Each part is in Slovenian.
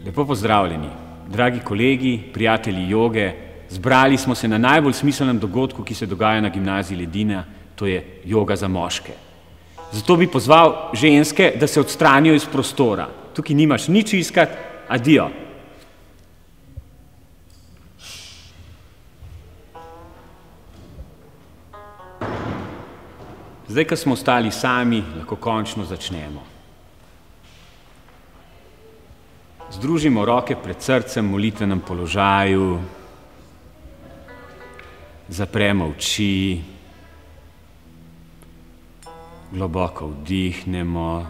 Lepo pozdravljeni, dragi kolegi, prijatelji joge. Zbrali smo se na najbolj smiselnem dogodku, ki se dogaja na gimnaziji Ledina, to je joga za moške. Zato bi pozval ženske, da se odstranijo iz prostora. Tukaj nimaš nič iskati, adijo. Zdaj, ko smo ostali sami, lahko končno začnemo. Združimo roke pred srcem v molitvenem položaju, zapremo oči, globoko vdihnemo.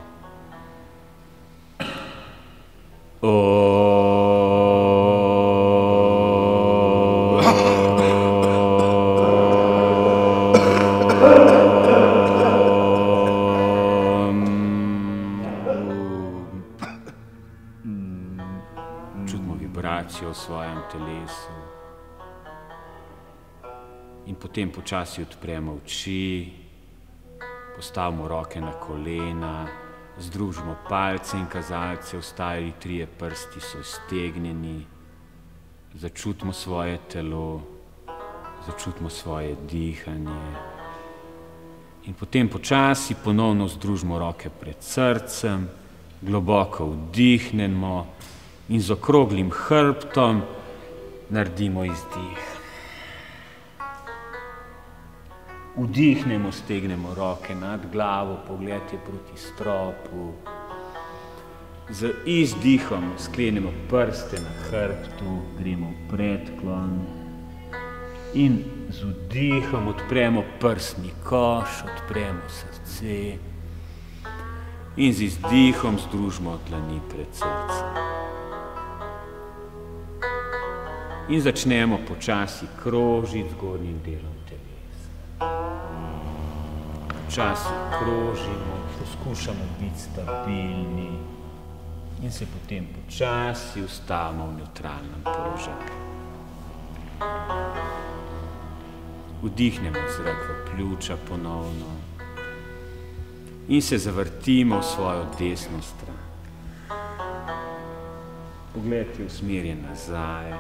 Čutimo vibracijo v svojem telesu in potem počasi odpremo oči, postavimo roke na kolena, združimo palce in kazalce, ostali 3 prsti so iztegnjeni, začutimo svoje telo, začutimo svoje dihanje in potem počasi ponovno združimo roke pred srcem, globoko vdihnemo in z okroglim hrbtom naredimo izdih. Vdihnemo, stegnemo roke nad glavo, pogled je proti stropu. Z izdihom sklenemo prste na hrbtu, gremo v predklon in z vdihom odpremo prsni koš, odpremo srce in z izdihom združimo dlani pred srcem. In začnemo počasi krožiti zgornjim delom telesa. Počasi krožimo, poskušamo biti stabilni in se potem počasi ustavimo v nevtralnem položaju. Vdihnemo zrak v pljuča ponovno in se zavrtimo v svojo desno stran. Pogled je usmerjen nazaj.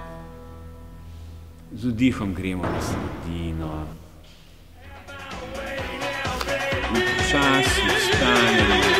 Z vdihom gremo na sredino in počasi vstanemo.